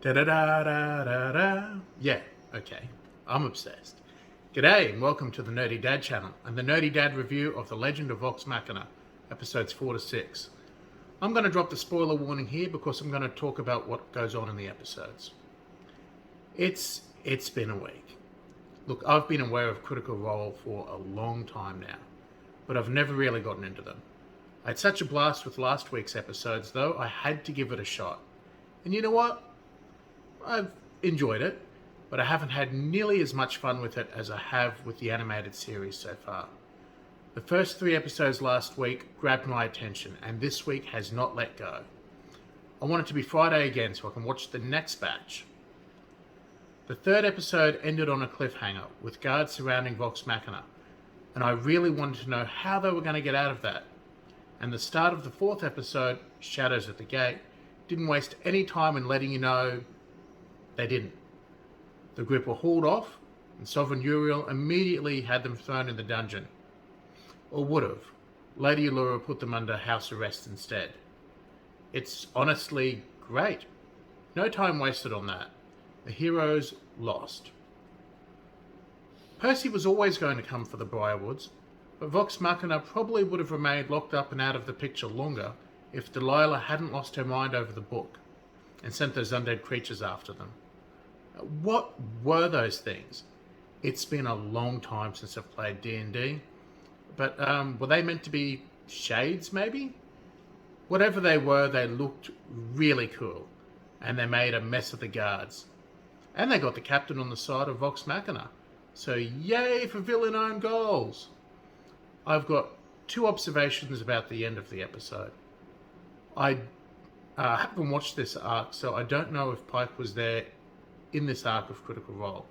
Da da da da da da. Yeah, okay. I'm obsessed. G'day and welcome to the Nerdy Dad channel and the Nerdy Dad review of The Legend of Vox Machina, episodes 4 to 6. I'm going to drop the spoiler warning here because I'm going to talk about what goes on in the episodes. It's been a week. Look, I've been aware of Critical Role for a long time now, but I've never really gotten into them. I had such a blast with last week's episodes though, I had to give it a shot. And you know what? I've enjoyed it, but I haven't had nearly as much fun with it as I have with the animated series so far. The first 3 episodes last week grabbed my attention, and this week has not let go. I want it to be Friday again so I can watch the next batch. The 3rd episode ended on a cliffhanger, with guards surrounding Vox Machina, and I really wanted to know how they were going to get out of that. And the start of the 4th episode, Shadows at the Gate, didn't waste any time in letting you know they didn't. The group were hauled off, and Sovereign Uriel immediately had them thrown in the dungeon. Or would have. Lady Allura put them under house arrest instead. It's honestly great. No time wasted on that. The heroes lost. Percy was always going to come for the Briarwoods, but Vox Machina probably would have remained locked up and out of the picture longer if Delilah hadn't lost her mind over the book and sent those undead creatures after them. What were those things? It's been a long time since I've played D&D, but were they meant to be shades maybe? Whatever they were, they looked really cool, and they made a mess of the guards. And they got the captain on the side of Vox Machina, so yay for villain own goals! I've got 2 observations about the end of the episode. I haven't watched this arc, so I don't know if Pike was there in this arc of Critical Role,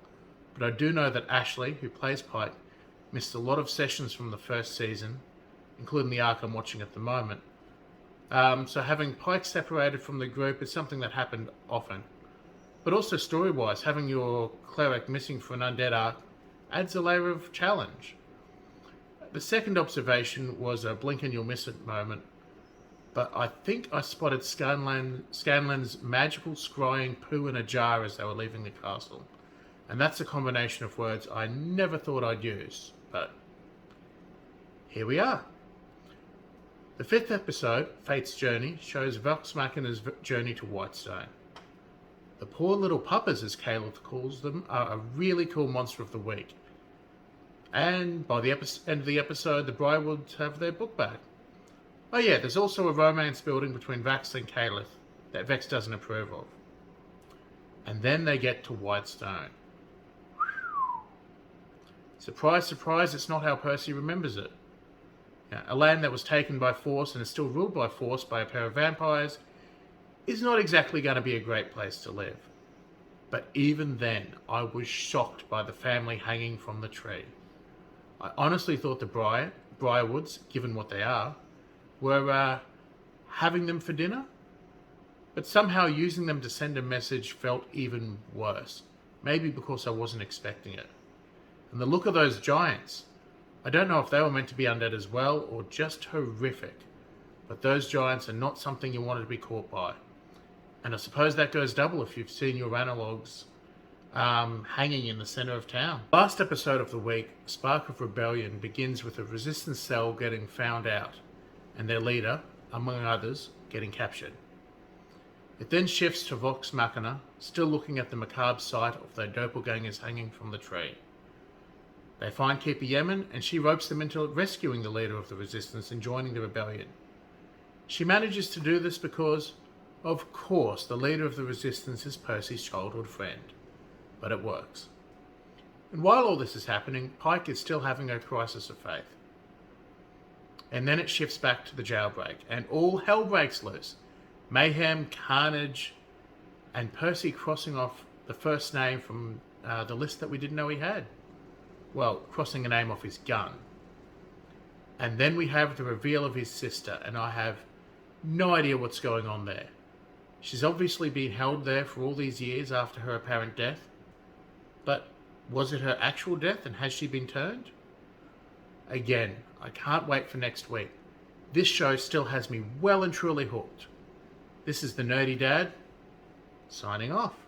but I do know that Ashley, who plays Pike, missed a lot of sessions from the first season, including the arc I'm watching at the moment. So having Pike separated from the group is something that happened often. But also story-wise, having your cleric missing for an undead arc adds a layer of challenge. The second observation was a blink and you'll miss it moment, but I think I spotted Scanlan's magical scrying poo in a jar as they were leaving the castle. And that's a combination of words I never thought I'd use, but here we are. The 5th episode, Fate's Journey, shows Vox Machina's journey to Whitestone. The poor little puppers, as Caleb calls them, are a really cool monster of the week. And by the end of the episode, the Briarwoods have their book back. Oh yeah, there's also a romance building between Vax and Caleb that Vex doesn't approve of. And then they get to Whitestone. Surprise, surprise, it's not how Percy remembers it. Now, a land that was taken by force and is still ruled by force by a pair of vampires is not exactly going to be a great place to live. But even then, I was shocked by the family hanging from the tree. I honestly thought the Briarwoods, given what they are, were having them for dinner, but somehow using them to send a message felt even worse. Maybe because I wasn't expecting it. And the look of those giants, I don't know if they were meant to be undead as well or just horrific, but those giants are not something you wanted to be caught by. And I suppose that goes double if you've seen your analogues hanging in the center of town. Last episode of the week, Spark of Rebellion begins with a resistance cell getting found out, and their leader, among others, getting captured. It then shifts to Vox Machina, still looking at the macabre sight of their doppelgangers hanging from the tree. They find Keeper Yemen, and she ropes them into rescuing the leader of the resistance and joining the rebellion. She manages to do this because, of course, the leader of the resistance is Percy's childhood friend. But it works. And while all this is happening, Pike is still having a crisis of faith. And then it shifts back to the jailbreak, and all hell breaks loose. Mayhem, carnage, and Percy crossing off the first name from the list that we didn't know he had. Well, crossing a name off his gun. And then we have the reveal of his sister, and I have no idea what's going on there. She's obviously been held there for all these years after her apparent death. But was it her actual death, and has she been turned? Again, I can't wait for next week. This show still has me well and truly hooked. This is the Nerdy Dad, signing off.